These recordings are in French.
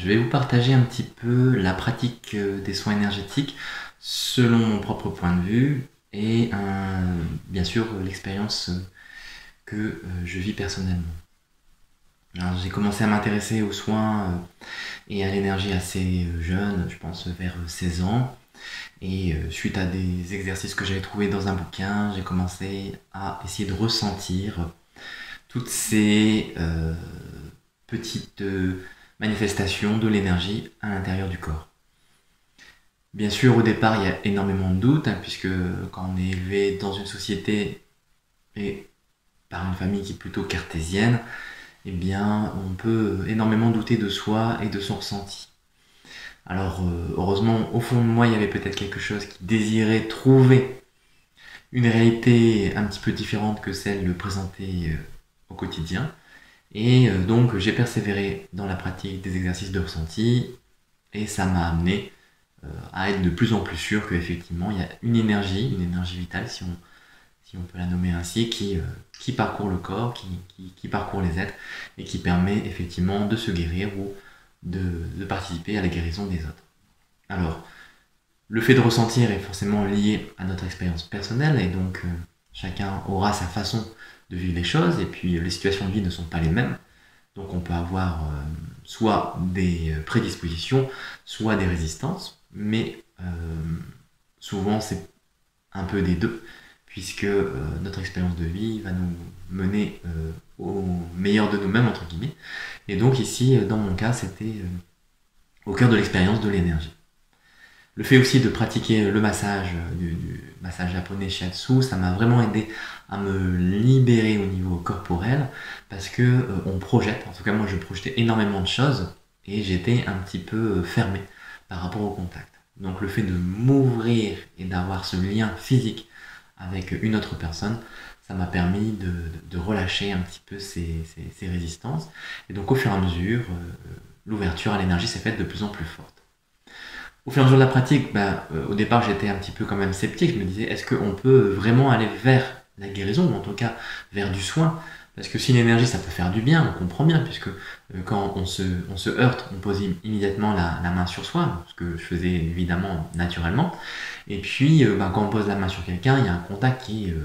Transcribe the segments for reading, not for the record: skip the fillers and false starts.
je vais vous partager un petit peu la pratique des soins énergétiques selon mon propre point de vue et bien sûr l'expérience que je vis personnellement. Alors, j'ai commencé à m'intéresser aux soins et à l'énergie assez jeune, je pense vers 16 ans. Et suite à des exercices que j'avais trouvés dans un bouquin, j'ai commencé à essayer de ressentir toutes ces petites manifestations de l'énergie à l'intérieur du corps. Bien sûr, au départ, il y a énormément de doutes, puisque quand on est élevé dans une société et par une famille qui est plutôt cartésienne, eh bien, on peut énormément douter de soi et de son ressenti. Alors, heureusement, au fond de moi, il y avait peut-être quelque chose qui désirait trouver une réalité un petit peu différente que celle présentée au quotidien. Et donc, j'ai persévéré dans la pratique des exercices de ressenti et ça m'a amené à être de plus en plus sûr qu'effectivement, il y a une énergie vitale, si on peut la nommer ainsi, qui parcourt le corps, qui parcourt les êtres et qui permet effectivement de se guérir ou de participer à la guérison des autres. Alors, le fait de ressentir est forcément lié à notre expérience personnelle et donc chacun aura sa façon de vivre les choses et puis les situations de vie ne sont pas les mêmes. Donc on peut avoir soit des prédispositions, soit des résistances, mais souvent c'est un peu des deux, puisque notre expérience de vie va nous mener au meilleur de nous-mêmes, entre guillemets. Et donc ici, dans mon cas, c'était au cœur de l'expérience de l'énergie. Le fait aussi de pratiquer le massage, du massage japonais shiatsu, ça m'a vraiment aidé à me libérer au niveau corporel, parce que on projette, en tout cas moi je projetais énormément de choses, et j'étais un petit peu fermé par rapport au contact. Donc le fait de m'ouvrir et d'avoir ce lien physique avec une autre personne, ça m'a permis de relâcher un petit peu ces résistances. Et donc au fur et à mesure, l'ouverture à l'énergie s'est faite de plus en plus forte. Au fur et à mesure de la pratique, au départ j'étais un petit peu quand même sceptique, je me disais est-ce qu'on peut vraiment aller vers la guérison, ou en tout cas vers du soin? Parce que si l'énergie ça peut faire du bien, on comprend bien, puisque quand on se heurte, on pose immédiatement la main sur soi, ce que je faisais évidemment naturellement. Et puis quand on pose la main sur quelqu'un, il y a un contact qui est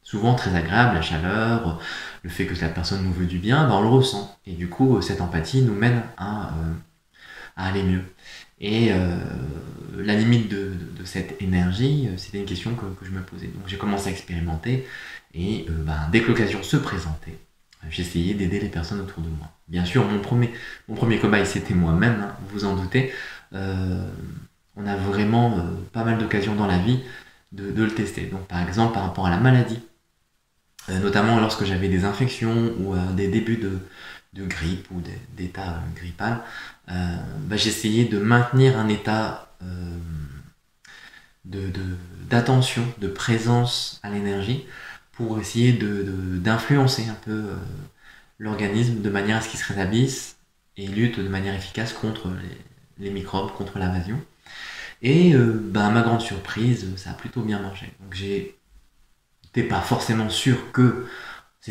souvent très agréable, la chaleur, le fait que la personne nous veut du bien, on le ressent. Et du coup, cette empathie nous mène à aller mieux. Et la limite de cette énergie, c'était une question que je me posais. Donc j'ai commencé à expérimenter et dès que l'occasion se présentait, j'essayais d'aider les personnes autour de moi. Bien sûr, mon premier cobaye, c'était moi-même, hein, vous en doutez. On a vraiment pas mal d'occasions dans la vie de le tester. Donc par exemple, par rapport à la maladie, notamment lorsque j'avais des infections ou des débuts de grippe ou d'état grippal, j'essayais de maintenir un état d'attention, de présence à l'énergie pour essayer d'influencer un peu l'organisme de manière à ce qu'il se rétablisse et lutte de manière efficace contre les microbes, contre l'invasion. Et à ma grande surprise, ça a plutôt bien marché. Donc j'étais pas forcément sûr que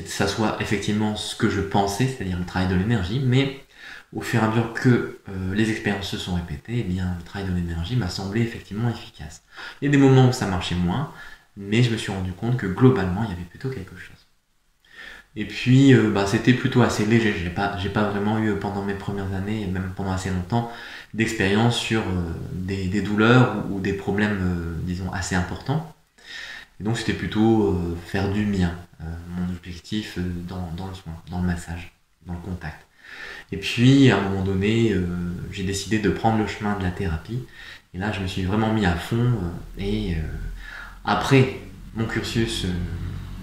ça soit effectivement ce que je pensais, c'est-à-dire le travail de l'énergie, mais au fur et à mesure que les expériences se sont répétées, eh bien, le travail de l'énergie m'a semblé effectivement efficace. Il y a des moments où ça marchait moins, mais je me suis rendu compte que globalement, il y avait plutôt quelque chose. Et puis, c'était plutôt assez léger. J'ai pas vraiment eu, pendant mes premières années, et même pendant assez longtemps, d'expérience sur des douleurs ou des problèmes, disons, assez importants. Et donc, c'était plutôt faire du mien, mon objectif dans le soin, dans le massage, dans le contact. Et puis, à un moment donné, j'ai décidé de prendre le chemin de la thérapie. Et là, je me suis vraiment mis à fond. Après mon cursus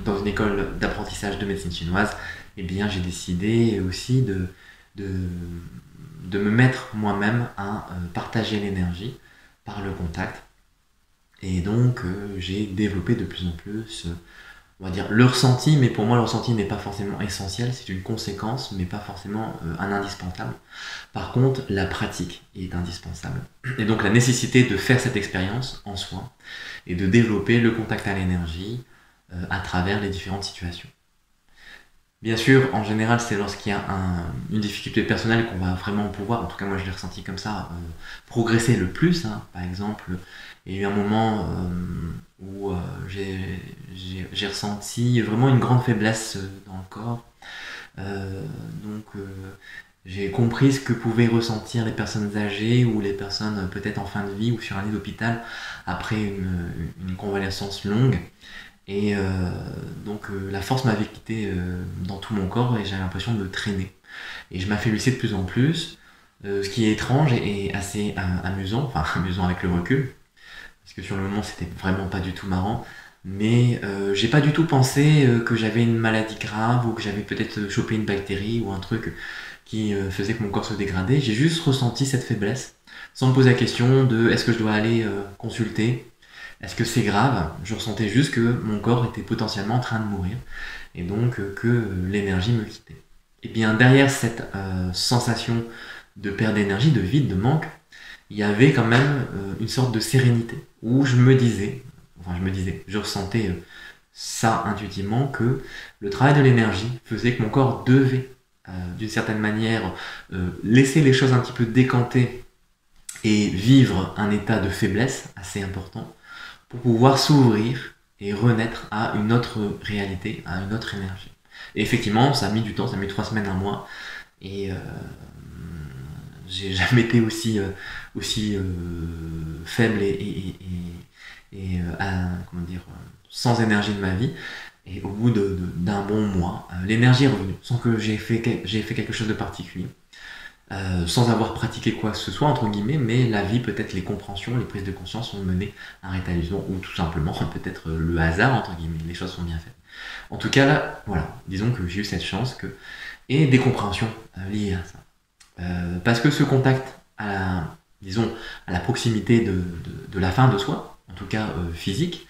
dans une école d'apprentissage de médecine chinoise, eh bien, j'ai décidé aussi de me mettre moi-même à partager l'énergie par le contact. Et donc, j'ai développé de plus en plus on va dire le ressenti, mais pour moi le ressenti n'est pas forcément essentiel, c'est une conséquence, mais pas forcément un indispensable. Par contre, la pratique est indispensable. Et donc la nécessité de faire cette expérience en soi et de développer le contact à l'énergie à travers les différentes situations. Bien sûr, en général, c'est lorsqu'il y a une difficulté personnelle qu'on va vraiment pouvoir, en tout cas moi je l'ai ressenti comme ça, progresser le plus, hein. Par exemple, il y a eu un moment où j'ai ressenti vraiment une grande faiblesse dans le corps. Euh, donc j'ai compris ce que pouvaient ressentir les personnes âgées ou les personnes peut-être en fin de vie ou sur un lit d'hôpital après une convalescence longue. Et la force m'avait quitté dans tout mon corps et j'avais l'impression de me traîner. Et je m'affaiblissais de plus en plus, ce qui est étrange et assez amusant, enfin amusant avec le recul, parce que sur le moment c'était vraiment pas du tout marrant. Mais j'ai pas du tout pensé que j'avais une maladie grave ou que j'avais peut-être chopé une bactérie ou un truc qui faisait que mon corps se dégradait. J'ai juste ressenti cette faiblesse, sans me poser la question de est-ce que je dois aller consulter, est-ce que c'est grave. Je ressentais juste que mon corps était potentiellement en train de mourir et donc que l'énergie me quittait. Et bien derrière cette sensation de perte d'énergie, de vide, de manque, il y avait quand même une sorte de sérénité où je ressentais ça intuitivement que le travail de l'énergie faisait que mon corps devait d'une certaine manière laisser les choses un petit peu décanter et vivre un état de faiblesse assez important pour pouvoir s'ouvrir et renaître à une autre réalité, à une autre énergie. Et effectivement, ça a mis du temps, ça a mis 3 semaines, un mois, et j'ai jamais été aussi faible comment dire, sans énergie de ma vie. Et au bout d'un bon mois, l'énergie est revenue, sans que j'ai fait quelque chose de particulier. Sans avoir pratiqué quoi que ce soit, entre guillemets, mais la vie, peut-être les compréhensions, les prises de conscience sont menées à un rétablissement, ou tout simplement, peut-être le hasard, entre guillemets, les choses sont bien faites. En tout cas, là, voilà, disons que j'ai eu cette chance et des compréhensions liées à ça. Parce que ce contact disons, à la proximité de la fin de soi, en tout cas physique,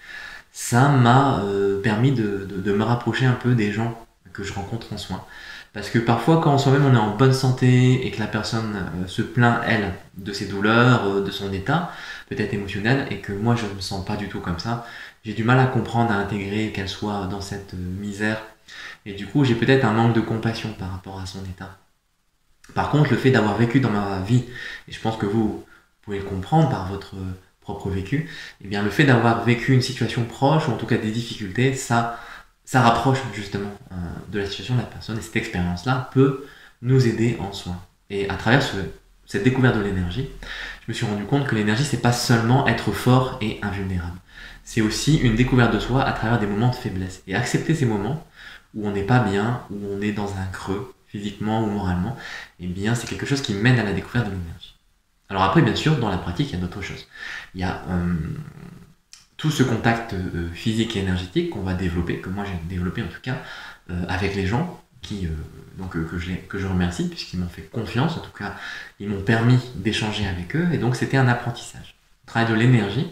ça m'a permis de me rapprocher un peu des gens que je rencontre en soins. Parce que parfois, quand soi-même on est en bonne santé et que la personne se plaint, elle, de ses douleurs, de son état, peut-être émotionnel, et que moi je ne me sens pas du tout comme ça, j'ai du mal à comprendre, à intégrer qu'elle soit dans cette misère. Et du coup, j'ai peut-être un manque de compassion par rapport à son état. Par contre, le fait d'avoir vécu dans ma vie, et je pense que vous pouvez le comprendre par votre propre vécu, eh bien le fait d'avoir vécu une situation proche, ou en tout cas des difficultés, ça rapproche justement de la situation de la personne, et cette expérience-là peut nous aider en soins. Et à travers cette découverte de l'énergie, je me suis rendu compte que l'énergie, c'est pas seulement être fort et invulnérable. C'est aussi une découverte de soi à travers des moments de faiblesse. Et accepter ces moments où on n'est pas bien, où on est dans un creux, physiquement ou moralement, eh bien c'est quelque chose qui mène à la découverte de l'énergie. Alors après, bien sûr, dans la pratique, il y a d'autres choses. Il y a tout ce contact physique et énergétique qu'on va développer, que moi j'ai développé en tout cas, avec les gens que je remercie, puisqu'ils m'ont fait confiance, en tout cas, ils m'ont permis d'échanger avec eux, et donc c'était un apprentissage. Le travail de l'énergie,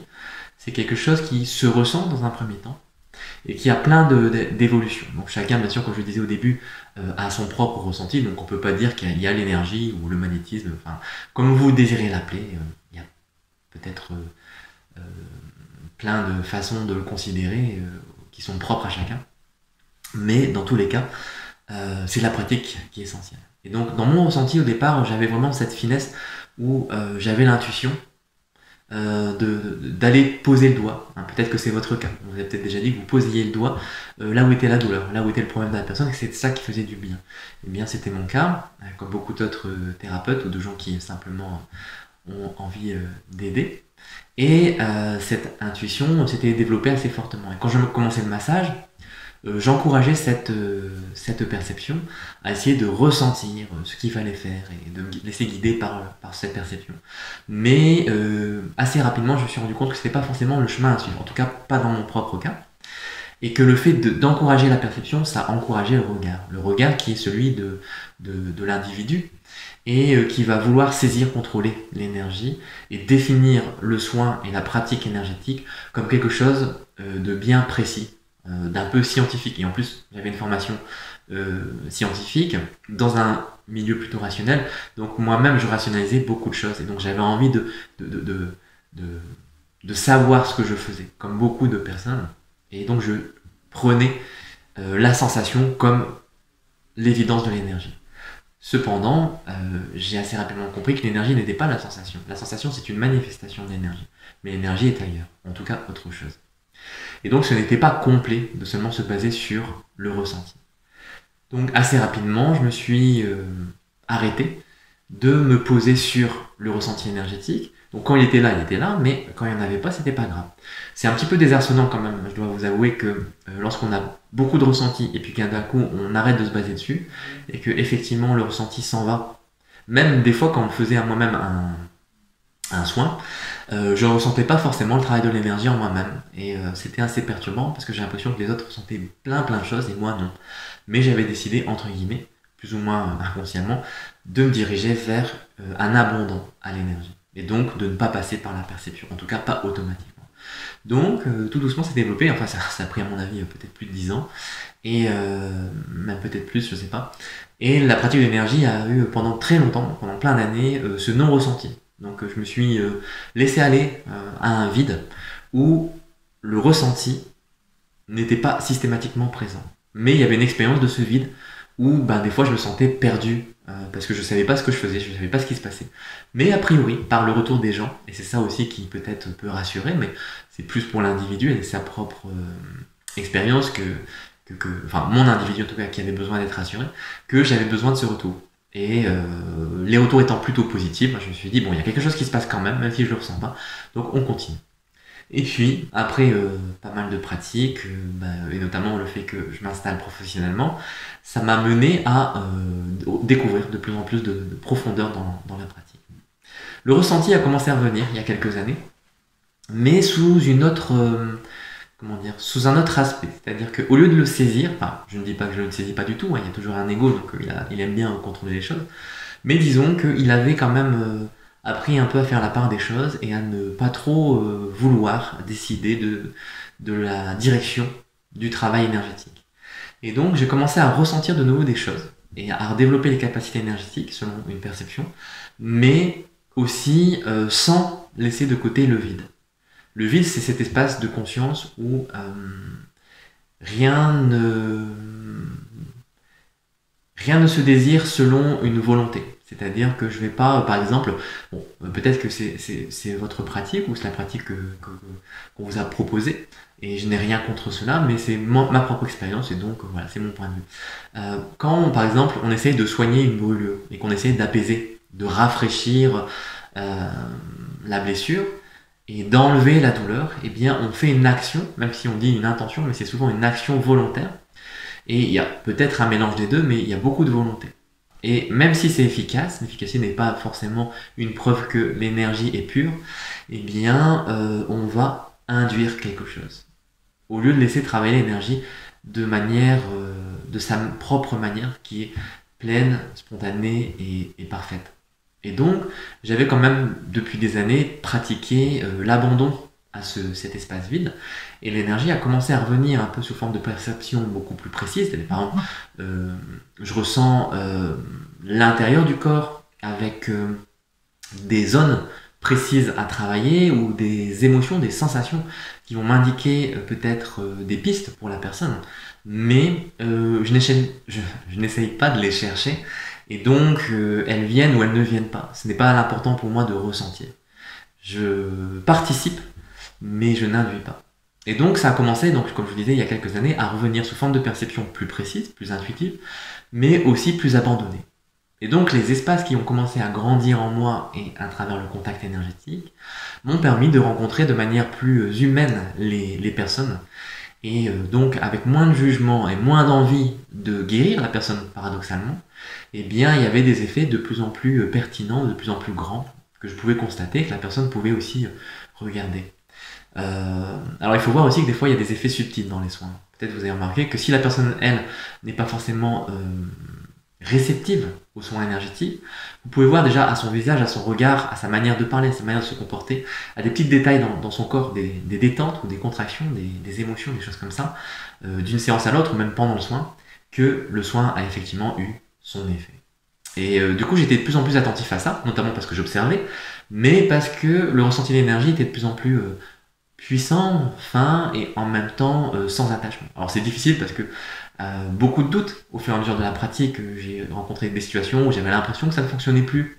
c'est quelque chose qui se ressent dans un premier temps, et qui a plein d'évolutions. Donc chacun, bien sûr, comme je le disais au début, a son propre ressenti, donc on ne peut pas dire qu'il y a l'énergie ou le magnétisme, enfin, comme vous désirez l'appeler, il y a peut-être plein de façons de le considérer qui sont propres à chacun. Mais dans tous les cas, c'est la pratique qui est essentielle. Et donc dans mon ressenti au départ, j'avais vraiment cette finesse où j'avais l'intuition d'aller poser le doigt. Hein, peut-être que c'est votre cas. Vous avez peut-être déjà dit que vous posiez le doigt là où était la douleur, là où était le problème de la personne, et que c'est ça qui faisait du bien. Et bien c'était mon cas, comme beaucoup d'autres thérapeutes ou de gens qui simplement ont envie d'aider. Et cette intuition s'était développée assez fortement. Et quand je commençais le massage, j'encourageais cette perception à essayer de ressentir ce qu'il fallait faire et de me laisser guider par cette perception. Mais assez rapidement, je me suis rendu compte que ce n'était pas forcément le chemin à suivre, en tout cas pas dans mon propre cas, et que le fait d'encourager la perception, ça encourageait le regard qui est celui de l'individu, et qui va vouloir saisir, contrôler l'énergie, et définir le soin et la pratique énergétique comme quelque chose de bien précis, d'un peu scientifique. Et en plus, j'avais une formation scientifique dans un milieu plutôt rationnel, donc moi-même je rationalisais beaucoup de choses, et donc j'avais envie de savoir ce que je faisais, comme beaucoup de personnes, et donc je prenais la sensation comme l'évidence de l'énergie. Cependant, j'ai assez rapidement compris que l'énergie n'était pas la sensation. La sensation, c'est une manifestation d'énergie. Mais l'énergie est ailleurs, en tout cas autre chose. Et donc ce n'était pas complet de seulement se baser sur le ressenti. Donc assez rapidement, je me suis arrêté de me poser sur le ressenti énergétique. Donc quand il était là, mais quand il n'y en avait pas, c'était pas grave. C'est un petit peu désarçonnant quand même, je dois vous avouer que lorsqu'on a beaucoup de ressenti et puis d'un coup on arrête de se baser dessus, et que effectivement le ressenti s'en va, même des fois quand on faisait à moi-même un soin, je ne ressentais pas forcément le travail de l'énergie en moi-même. Et c'était assez perturbant parce que j'ai l'impression que les autres ressentaient plein de choses et moi non. Mais j'avais décidé, entre guillemets, plus ou moins inconsciemment, de me diriger vers un abondant à l'énergie. Et donc de ne pas passer par la perception, en tout cas pas automatiquement. Donc tout doucement c'est développé, enfin ça a pris à mon avis peut-être plus de 10 ans, et même peut-être plus, je sais pas. Et la pratique de l'énergie a eu pendant très longtemps, pendant plein d'années, ce non-ressenti. Donc je me suis laissé aller à un vide où le ressenti n'était pas systématiquement présent. Mais il y avait une expérience de ce vide où des fois je me sentais perdu parce que je savais pas ce que je faisais, je savais pas ce qui se passait. Mais a priori, par le retour des gens, et c'est ça aussi qui peut-être peut rassurer, mais c'est plus pour l'individu et sa propre expérience enfin mon individu en tout cas qui avait besoin d'être rassuré, que j'avais besoin de ce retour. Et les retours étant plutôt positifs, je me suis dit bon, il y a quelque chose qui se passe quand même si je le ressens pas, donc on continue. Et puis, après pas mal de pratiques, et notamment le fait que je m'installe professionnellement, ça m'a mené à découvrir de plus en plus de profondeur dans la pratique. Le ressenti a commencé à revenir il y a quelques années, mais sous une autre, sous un autre aspect. C'est-à-dire qu'au lieu de le saisir, enfin, je ne dis pas que je ne le saisis pas du tout, il y a toujours un ego, donc il aime bien contrôler les choses, mais disons qu'il avait quand même appris un peu à faire la part des choses et à ne pas trop vouloir décider de la direction du travail énergétique. Et donc j'ai commencé à ressentir de nouveau des choses et à redévelopper les capacités énergétiques selon une perception, mais aussi sans laisser de côté le vide. Le vide, c'est cet espace de conscience où rien ne se désire selon une volonté. C'est-à-dire que je ne vais pas, par exemple, peut-être que c'est votre pratique ou c'est la pratique qu'on vous a proposée, et je n'ai rien contre cela, mais c'est ma propre expérience, et donc voilà, c'est mon point de vue. Quand, par exemple, on essaye de soigner une brûlure, et qu'on essaye d'apaiser, de rafraîchir la blessure, et d'enlever la douleur, eh bien on fait une action, même si on dit une intention, mais c'est souvent une action volontaire, et il y a peut-être un mélange des deux, mais il y a beaucoup de volonté. Et même si c'est efficace, l'efficacité n'est pas forcément une preuve que l'énergie est pure, eh bien on va induire quelque chose. Au lieu de laisser travailler l'énergie de sa propre manière, qui est pleine, spontanée et parfaite. Et donc, j'avais quand même, depuis des années, pratiqué l'abandon à cet espace vide, et l'énergie a commencé à revenir un peu sous forme de perception beaucoup plus précise. Par exemple, je ressens l'intérieur du corps avec des zones précises à travailler, ou des émotions, des sensations qui vont m'indiquer peut-être des pistes pour la personne, mais je n'essaye pas de les chercher, et donc elles viennent ou elles ne viennent pas. Ce n'est pas l'important pour moi de ressentir. Je participe, mais je n'induis pas. Et donc ça a commencé, donc, comme je vous disais, il y a quelques années, à revenir sous forme de perception plus précise, plus intuitive, mais aussi plus abandonnée. Et donc les espaces qui ont commencé à grandir en moi et à travers le contact énergétique m'ont permis de rencontrer de manière plus humaine les personnes, et donc avec moins de jugement et moins d'envie de guérir la personne paradoxalement, eh bien il y avait des effets de plus en plus pertinents, de plus en plus grands, que je pouvais constater, que la personne pouvait aussi regarder. Alors il faut voir aussi que des fois il y a des effets subtils dans les soins. Peut-être vous avez remarqué que si la personne, elle, n'est pas forcément réceptive aux soins énergétiques, vous pouvez voir déjà à son visage, à son regard, à sa manière de parler, à sa manière de se comporter, à des petits détails dans son corps, des détentes ou des contractions, des émotions, des choses comme ça, d'une séance à l'autre, ou même pendant le soin, que le soin a effectivement eu son effet. Et du coup j'étais de plus en plus attentif à ça, notamment parce que j'observais, mais parce que le ressenti de l'énergie était de plus en plus puissant, fin, et en même temps sans attachement. Alors c'est difficile parce que beaucoup de doutes au fur et à mesure de la pratique. J'ai rencontré des situations où j'avais l'impression que ça ne fonctionnait plus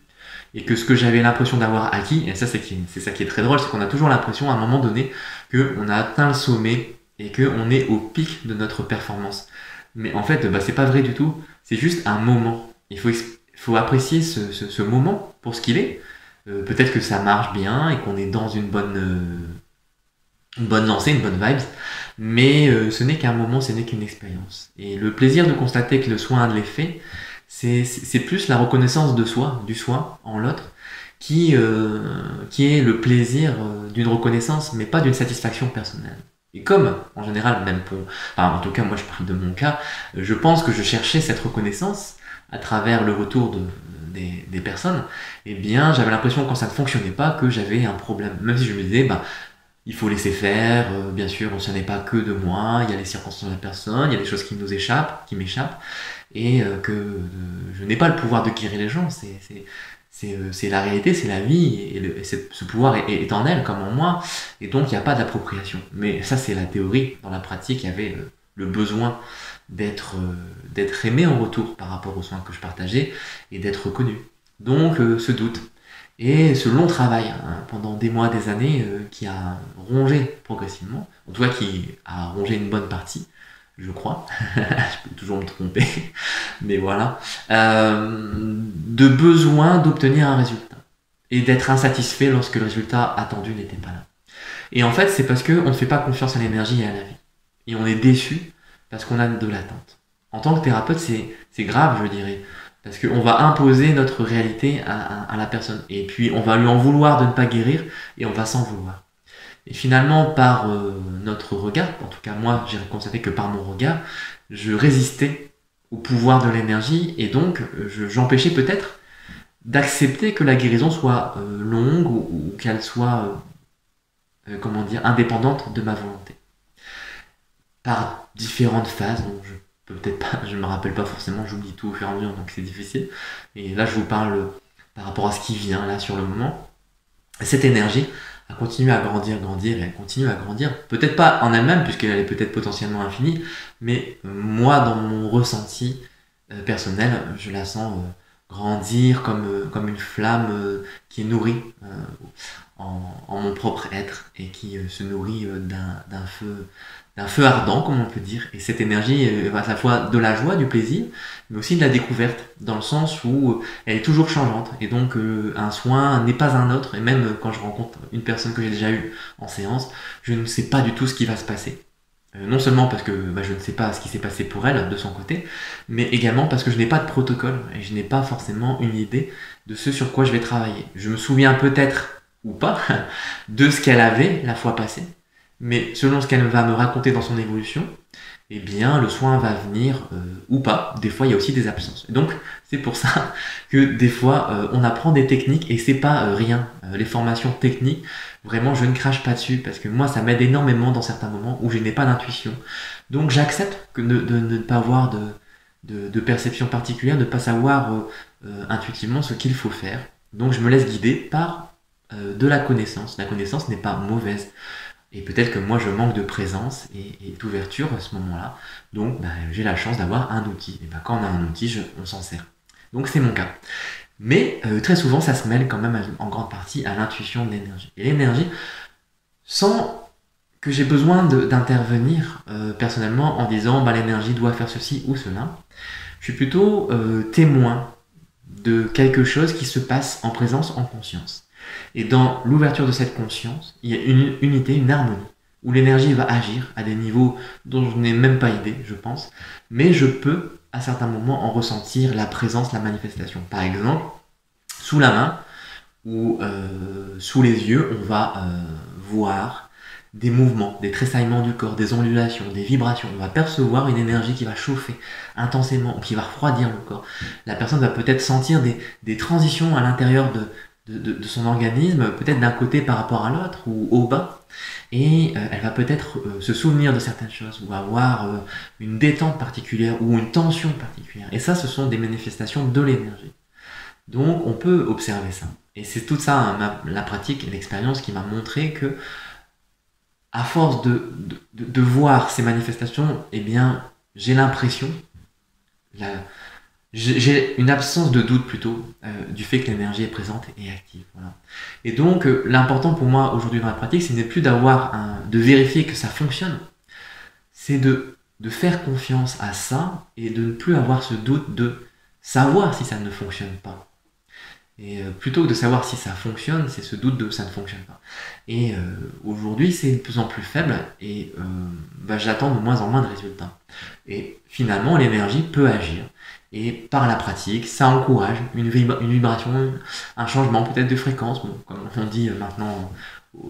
et que ce que j'avais l'impression d'avoir acquis, et ça c'est ça qui est très drôle, c'est qu'on a toujours l'impression à un moment donné qu'on a atteint le sommet et qu'on est au pic de notre performance. Mais en fait, c'est pas vrai du tout, c'est juste un moment. Il faut apprécier ce moment pour ce qu'il est. Peut-être que ça marche bien et qu'on est dans une bonne lancée, une bonne vibes, mais ce n'est qu'un moment, ce n'est qu'une expérience. Et le plaisir de constater que le soin a de l'effet, c'est plus la reconnaissance de soi, du soi en l'autre, qui est le plaisir d'une reconnaissance, mais pas d'une satisfaction personnelle. Et comme, en général, en tout cas, moi je parle de mon cas, je pense que je cherchais cette reconnaissance à travers le retour des personnes, eh bien, j'avais l'impression quand ça ne fonctionnait pas que j'avais un problème. Même si je me disais, il faut laisser faire, bien sûr, ce n'est pas que de moi, il y a les circonstances de la personne, il y a des choses qui nous échappent, qui m'échappent, et que je n'ai pas le pouvoir de guérir les gens, c'est la réalité, c'est la vie, et ce pouvoir est en elle comme en moi, et donc il n'y a pas d'appropriation. Mais ça c'est la théorie. Dans la pratique, il y avait le besoin d'être aimé en retour par rapport aux soins que je partageais, et d'être reconnu. Donc ce doute. Et ce long travail, pendant des mois, des années, qui a rongé progressivement, en tout cas qui a rongé une bonne partie, je crois, je peux toujours me tromper, mais voilà, de besoin d'obtenir un résultat, et d'être insatisfait lorsque le résultat attendu n'était pas là. Et en fait, c'est parce qu'on ne fait pas confiance à l'énergie et à la vie. Et on est déçu parce qu'on a de l'attente. En tant que thérapeute, c'est grave, je dirais. Parce qu'on va imposer notre réalité à la personne. Et puis on va lui en vouloir de ne pas guérir et on va s'en vouloir. Et finalement, par notre regard, en tout cas moi, j'ai constaté que par mon regard, je résistais au pouvoir de l'énergie et donc j'empêchais peut-être d'accepter que la guérison soit longue ou qu'elle soit, indépendante de ma volonté. Par différentes phases, donc peut-être pas, je me rappelle pas forcément, j'oublie tout au fur et à mesure, donc c'est difficile. Et là, je vous parle par rapport à ce qui vient là sur le moment. Cette énergie a continué à grandir, et elle continue à grandir. Peut-être pas en elle-même, puisqu'elle est peut-être potentiellement infinie, mais moi, dans mon ressenti personnel, je la sens grandir comme une flamme qui est nourrie en mon propre être et qui se nourrit d'un feu ardent, comme on peut dire. Et cette énergie est à la fois de la joie, du plaisir, mais aussi de la découverte, dans le sens où elle est toujours changeante. Et donc un soin n'est pas un autre. Et même quand je rencontre une personne que j'ai déjà eue en séance, je ne sais pas du tout ce qui va se passer. Non seulement parce que je ne sais pas ce qui s'est passé pour elle de son côté, mais également parce que je n'ai pas de protocole et je n'ai pas forcément une idée de ce sur quoi je vais travailler. Je me souviens peut-être, ou pas, de ce qu'elle avait la fois passée, mais selon ce qu'elle va me raconter dans son évolution, eh bien le soin va venir ou pas. Des fois il y a aussi des absences. Et donc c'est pour ça que des fois on apprend des techniques et c'est pas rien. Les formations techniques, vraiment je ne crache pas dessus parce que moi ça m'aide énormément dans certains moments où je n'ai pas d'intuition. Donc j'accepte de ne pas avoir de perception particulière, de ne pas savoir intuitivement ce qu'il faut faire. Donc je me laisse guider par de la connaissance. La connaissance n'est pas mauvaise. Et peut-être que moi je manque de présence et d'ouverture à ce moment-là. Donc j'ai la chance d'avoir un outil. Et quand on a un outil, on s'en sert. Donc c'est mon cas. Mais très souvent ça se mêle quand même en grande partie à l'intuition de l'énergie. Et l'énergie, sans que j'ai besoin d'intervenir personnellement en disant l'énergie doit faire ceci ou cela, je suis plutôt témoin de quelque chose qui se passe en présence, en conscience. Et dans l'ouverture de cette conscience, il y a une unité, une harmonie, où l'énergie va agir à des niveaux dont je n'ai même pas idée, je pense, mais je peux, à certains moments, en ressentir la présence, la manifestation. Par exemple, sous la main ou sous les yeux, on va voir des mouvements, des tressaillements du corps, des ondulations, des vibrations. On va percevoir une énergie qui va chauffer intensément ou qui va refroidir le corps. La personne va peut-être sentir des transitions à l'intérieur de son organisme, peut-être d'un côté par rapport à l'autre ou au bas, et elle va peut-être se souvenir de certaines choses ou avoir une détente particulière ou une tension particulière. Et ça, ce sont des manifestations de l'énergie. Donc on peut observer ça. Et c'est tout ça, la pratique et l'expérience qui m'a montré que à force de voir ces manifestations, eh bien, j'ai l'impression, j'ai une absence de doute plutôt du fait que l'énergie est présente et active. Voilà. Et donc l'important pour moi aujourd'hui dans la pratique, ce n'est plus de vérifier que ça fonctionne, c'est de faire confiance à ça et de ne plus avoir ce doute de savoir si ça ne fonctionne pas. Et plutôt que de savoir si ça fonctionne, c'est ce doute de ça ne fonctionne pas. Et aujourd'hui, c'est de plus en plus faible et j'attends de moins en moins de résultats. Et finalement, l'énergie peut agir. Et par la pratique, ça encourage une vibration, un changement peut-être de fréquence. Bon, comme on dit maintenant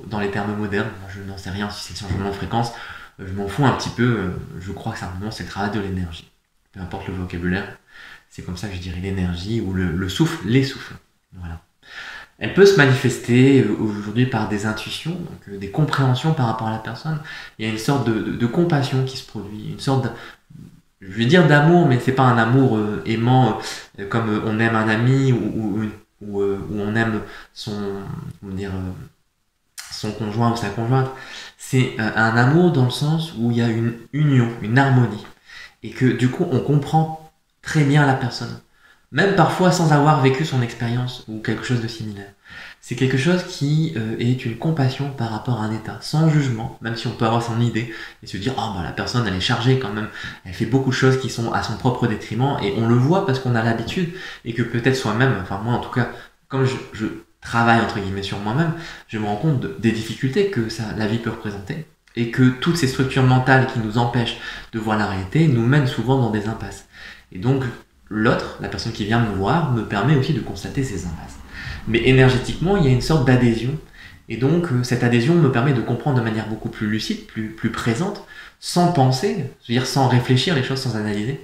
dans les termes modernes, je n'en sais rien si c'est le changement de fréquence, je m'en fous un petit peu, je crois que simplement c'est le travail de l'énergie. Peu importe le vocabulaire, c'est comme ça que je dirais l'énergie ou le souffle, les souffles. Voilà. Elle peut se manifester aujourd'hui par des intuitions, donc des compréhensions par rapport à la personne. Il y a une sorte de compassion qui se produit, une sorte je vais dire d'amour, mais c'est pas un amour aimant comme on aime un ami ou on aime son conjoint ou sa conjointe. C'est un amour dans le sens où il y a une union, une harmonie, et que du coup on comprend très bien la personne, même parfois sans avoir vécu son expérience ou quelque chose de similaire. C'est quelque chose qui est une compassion par rapport à un état, sans jugement, même si on peut avoir son idée et se dire « la personne elle est chargée quand même, elle fait beaucoup de choses qui sont à son propre détriment » et on le voit parce qu'on a l'habitude et que peut-être soi-même, enfin moi en tout cas, comme je travaille entre guillemets sur moi-même, je me rends compte des difficultés que la vie peut représenter et que toutes ces structures mentales qui nous empêchent de voir la réalité nous mènent souvent dans des impasses. Et donc l'autre, la personne qui vient me voir, me permet aussi de constater ces impasses. Mais énergétiquement, il y a une sorte d'adhésion. Et donc, cette adhésion me permet de comprendre de manière beaucoup plus lucide, plus présente, sans penser, c'est-à-dire sans réfléchir les choses, sans analyser,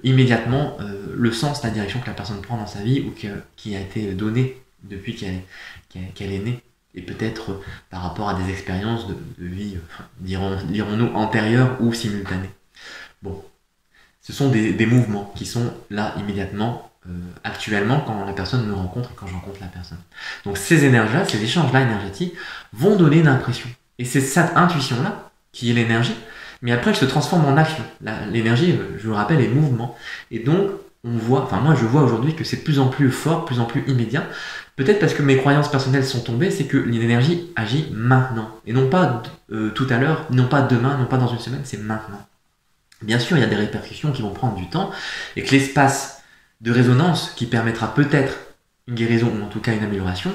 immédiatement le sens, la direction que la personne prend dans sa vie ou qui a été donnée depuis qu'elle est née. Et peut-être par rapport à des expériences de vie, dirons-nous, antérieures ou simultanées. Bon, ce sont des mouvements qui sont là immédiatement, actuellement, quand la personne me rencontre et quand je rencontre la personne. Donc ces énergies-là, ces échanges-là énergétiques vont donner une impression. Et c'est cette intuition-là qui est l'énergie, mais après elle se transforme en action. L'énergie, je vous le rappelle, est mouvement. Et donc, moi je vois aujourd'hui que c'est de plus en plus fort, de plus en plus immédiat. Peut-être parce que mes croyances personnelles sont tombées, c'est que l'énergie agit maintenant. Et non pas tout à l'heure, non pas demain, non pas dans une semaine, c'est maintenant. Bien sûr, il y a des répercussions qui vont prendre du temps, et que l'espace de résonance qui permettra peut-être une guérison ou en tout cas une amélioration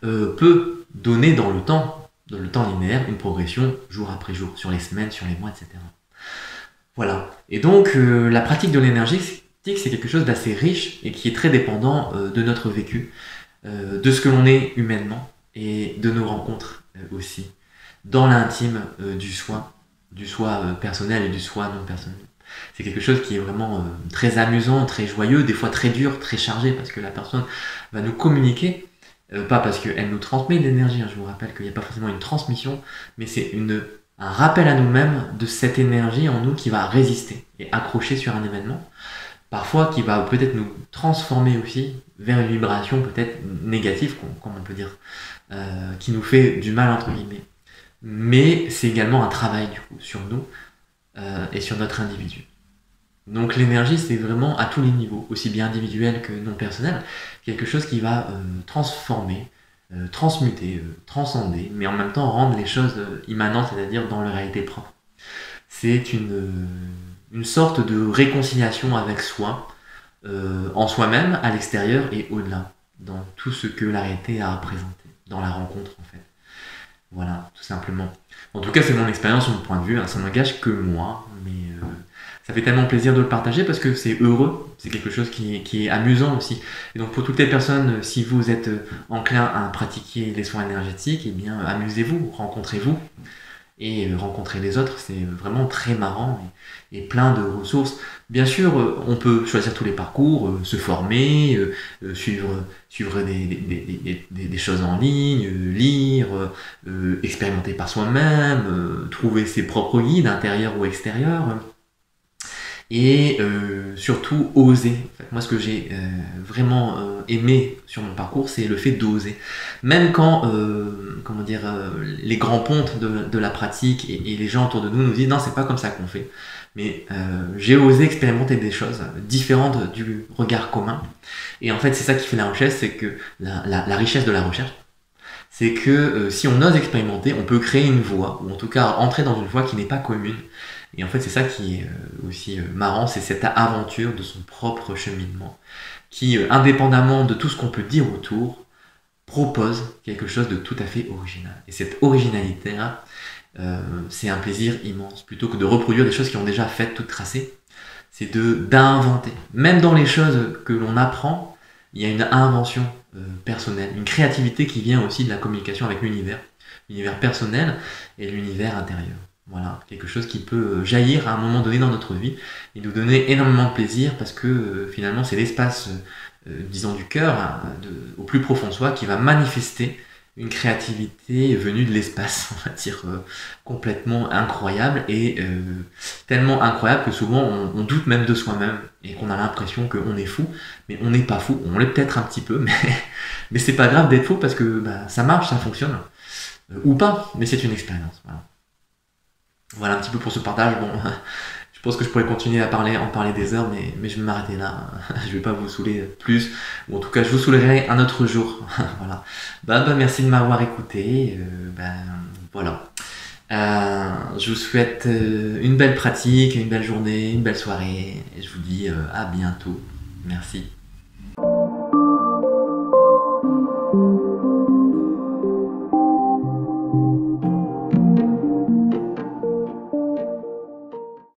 peut donner dans le temps linéaire une progression jour après jour, sur les semaines, sur les mois, etc. Voilà. Et donc la pratique de l'énergie, c'est quelque chose d'assez riche et qui est très dépendant de notre vécu, de ce que l'on est humainement et de nos rencontres aussi, dans l'intime du soi personnel et du soi non personnel. C'est quelque chose qui est vraiment très amusant, très joyeux, des fois très dur, très chargé, parce que la personne va nous communiquer, pas parce qu'elle nous transmet de l'énergie, je vous rappelle qu'il n'y a pas forcément une transmission, mais c'est un rappel à nous-mêmes de cette énergie en nous qui va résister et accrocher sur un événement, parfois qui va peut-être nous transformer aussi vers une vibration peut-être négative, comme on peut dire, qui nous fait du mal entre guillemets. Mais c'est également un travail du coup sur nous et sur notre individu. Donc l'énergie, c'est vraiment à tous les niveaux, aussi bien individuel que non personnel, quelque chose qui va transformer, transmuter, transcender, mais en même temps rendre les choses immanentes, c'est-à-dire dans leur réalité propre. C'est une sorte de réconciliation avec soi, en soi-même, à l'extérieur et au-delà, dans tout ce que la réalité a à présenter, dans la rencontre en fait. Voilà, tout simplement. En tout cas, c'est mon expérience, mon point de vue, ça n'engage que moi, mais ça fait tellement plaisir de le partager parce que c'est heureux, c'est quelque chose qui est amusant aussi. Et donc pour toutes les personnes, si vous êtes enclin à pratiquer les soins énergétiques, eh bien amusez-vous, rencontrez-vous et rencontrer les autres, c'est vraiment très marrant et plein de ressources. Bien sûr, on peut choisir tous les parcours, se former, suivre des choses en ligne, lire, expérimenter par soi-même, trouver ses propres guides, intérieurs ou extérieurs. et surtout oser. En fait, moi, ce que j'ai vraiment aimé sur mon parcours, c'est le fait d'oser. Même quand, comment dire, les grands pontes de la pratique et les gens autour de nous nous disent non, c'est pas comme ça qu'on fait. Mais j'ai osé expérimenter des choses différentes du regard commun. Et en fait, c'est ça qui fait la richesse, c'est que la richesse de la recherche, c'est que si on ose expérimenter, on peut créer une voie, ou en tout cas entrer dans une voie qui n'est pas commune. Et en fait, c'est ça qui est aussi marrant, c'est cette aventure de son propre cheminement, qui, indépendamment de tout ce qu'on peut dire autour, propose quelque chose de tout à fait original. Et cette originalité-là, c'est un plaisir immense. Plutôt que de reproduire des choses qui ont déjà faites, toutes tracées, c'est d'inventer. Même dans les choses que l'on apprend, il y a une invention personnelle, une créativité qui vient aussi de la communication avec l'univers personnel et l'univers intérieur. Voilà, quelque chose qui peut jaillir à un moment donné dans notre vie et nous donner énormément de plaisir parce que finalement c'est l'espace, disons, du cœur, hein, au plus profond de soi, qui va manifester une créativité venue de l'espace, on va dire, complètement incroyable et tellement incroyable que souvent on doute même de soi-même et qu'on a l'impression qu'on est fou, mais on n'est pas fou, on l'est peut-être un petit peu, mais c'est pas grave d'être fou parce que bah, ça marche, ça fonctionne, ou pas, mais c'est une expérience. Voilà. Voilà un petit peu pour ce partage. Bon, je pense que je pourrais continuer à en parler des heures, mais je vais m'arrêter là. Je vais pas vous saouler plus, ou en tout cas, je vous saoulerai un autre jour. Voilà. Bah, merci de m'avoir écouté. Voilà. Je vous souhaite une belle pratique, une belle journée, une belle soirée. Et je vous dis à bientôt. Merci.